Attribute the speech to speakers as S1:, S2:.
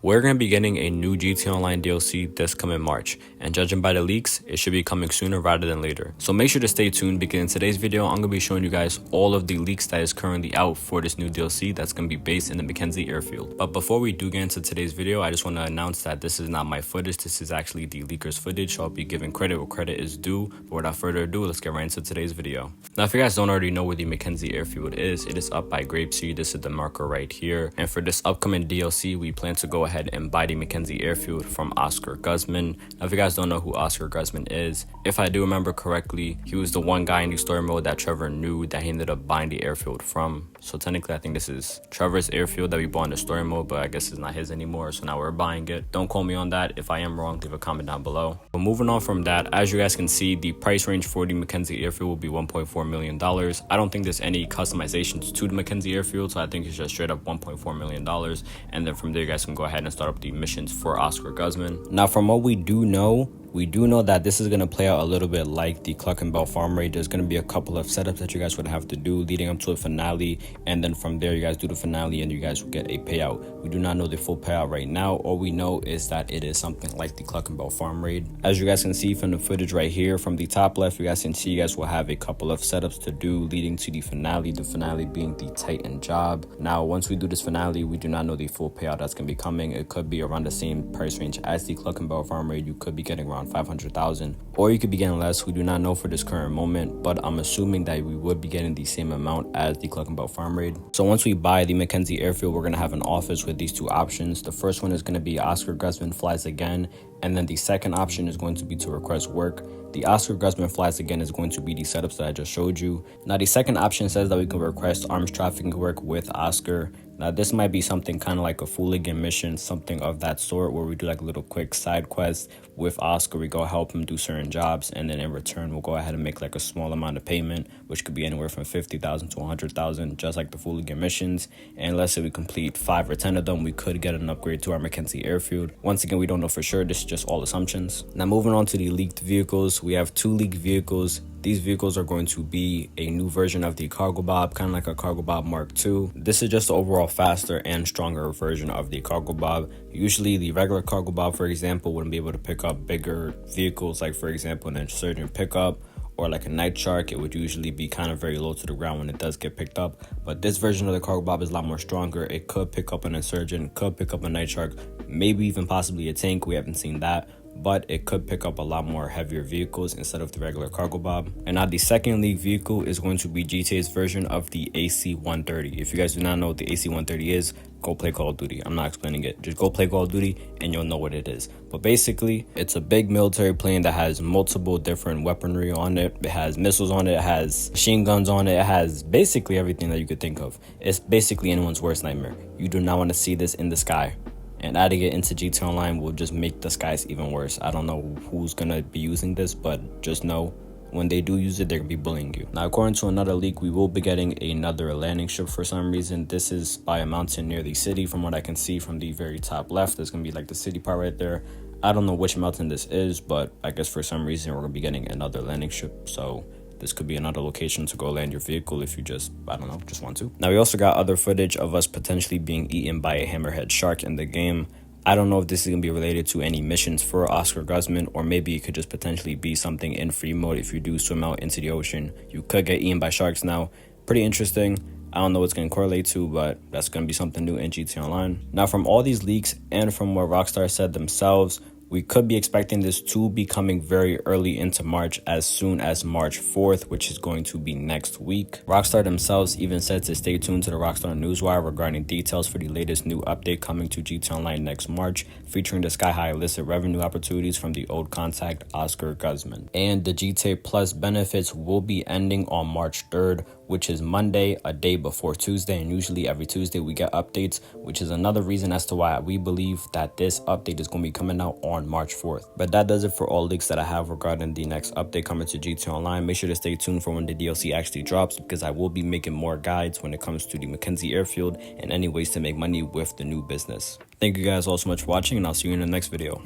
S1: We're going to be getting a new GTA Online DLC this coming March, and judging by the leaks, it should be coming sooner rather than later. So make sure to stay tuned because in today's video, I'm going to be showing you guys all of the leaks that is currently out for this new DLC that's going to be based in the Mckenzie airfield. But before we do get into today's video, I just want to announce that this is not my footage. This is actually the leakers footage, so I'll be giving credit where credit is due. But without further ado, let's get right into today's video. Now, if you guys don't already know where the Mckenzie airfield is, it is up by Grapeseed. This is the marker right here. And for this upcoming DLC, we plan to go ahead and buy the Mckenzie airfield from Oscar Guzman. Now, if you guys don't know who Oscar Guzman is, if I do remember correctly, he was the one guy in the story mode that Trevor knew that he ended up buying the airfield from. So technically, I think this is Trevor's airfield that we bought in the story mode, but I guess it's not his anymore, so now we're buying it. Don't quote me on that. If I am wrong, leave a comment down below. But moving on from that, as you guys can see, the price range for the Mckenzie airfield will be $1.4 million. I don't think there's any customizations to the Mckenzie airfield, so I think it's just straight up $1.4 million. And then from there, you guys can go ahead and start up the missions for Oscar Guzman. Now, from what we do know that this is going to play out a little bit like the Cluck and Bell farm raid. There's going to be a couple of setups that you guys would have to do leading up to a finale, and then from there you guys do the finale and you guys will get a payout. We do not know the full payout right now. All we know is that it is something like the Cluck and Bell farm raid. As you guys can see from the footage right here from the top left, you guys can see you guys will have a couple of setups to do leading to the finale being the Titan job. Now, once we do this finale, we do not know the full payout that's going to be coming. It could be around the same price range as the Cluck and Bell farm raid. You could be getting around 500,000, or you could be getting less. We do not know for this current moment, but I'm assuming that we would be getting the same amount as the Cluck and Bell farm raid. So once we buy the Mckenzie airfield, we're going to have an office with these two options. The first one is going to be Oscar Guzman flies again, and then the second option is going to be to request work. The Oscar Guzman flies again is going to be the setups that I just showed you. Now, the second option says that we can request arms trafficking work with Oscar. Now, this might be something kind of like a Fooligan mission, something of that sort, where we do like a little quick side quest with Oscar. We go help him do certain jobs, and then in return, we'll go ahead and make like a small amount of payment, which could be anywhere from 50,000 to 100,000, just like the Fooligan missions. And let's say we complete 5 or 10 of them, we could get an upgrade to our Mckenzie airfield. Once again, we don't know for sure. This is just all assumptions. Now, moving on to the leaked vehicles, we have 2 leaked vehicles. These vehicles are going to be a new version of the Cargo Bob, kind of like a Cargo Bob Mark II. This is just the overall faster and stronger version of the Cargo Bob. Usually the regular Cargo Bob, for example, wouldn't be able to pick up bigger vehicles, like for example an Insurgent pickup or like a Night Shark. It would usually be kind of very low to the ground when it does get picked up. But this version of the Cargo Bob is a lot more stronger. It could pick up an Insurgent, could pick up a Night Shark, maybe even possibly a tank. We haven't seen that, but it could pick up a lot more heavier vehicles instead of the regular Cargo Bob. And now the second league vehicle is going to be GTA's version of the AC-130. If you guys do not know what the AC-130 is, go play Call of Duty. I'm not explaining it. Just go play Call of Duty and you'll know what it is. But basically, it's a big military plane that has multiple different weaponry on it. It has missiles on it. It has machine guns on it. It has basically everything that you could think of. It's basically anyone's worst nightmare. You do not want to see this in the sky. And adding it into GTA Online will just make the skies even worse. I don't know who's going to be using this, but just know when they do use it, they're going to be bullying you. Now, according to another leak, we will be getting another landing ship for some reason. This is by a mountain near the city. From what I can see from the very top left, there's going to be like the city part right there. I don't know which mountain this is, but I guess for some reason we're going to be getting another landing ship. So this could be another location to go land your vehicle if you just, I don't know, just want to. Now, we also got other footage of us potentially being eaten by a hammerhead shark in the game. I don't know if this is going to be related to any missions for Oscar Guzman, or maybe it could just potentially be something in free mode. If you do swim out into the ocean, you could get eaten by sharks now. Pretty interesting. I don't know what it's going to correlate to, but that's going to be something new in GTA Online. Now, from all these leaks and from what Rockstar said themselves, we could be expecting this to be coming very early into March, as soon as March 4th, which is going to be next week. Rockstar themselves even said to stay tuned to the Rockstar Newswire regarding details for the latest new update coming to GTA Online next March, featuring the sky-high illicit revenue opportunities from the old contact Oscar Guzman. And the GTA Plus benefits will be ending on March 3rd, which is Monday, a day before Tuesday, and usually every Tuesday we get updates, which is another reason as to why we believe that this update is going to be coming out on March 4th. But that does it for all leaks that I have regarding the next update coming to GTA Online. Make sure to stay tuned for when the DLC actually drops, because I will be making more guides when it comes to the Mckenzie airfield and any ways to make money with the new business. Thank you guys all so much for watching, and I'll see you in the next video.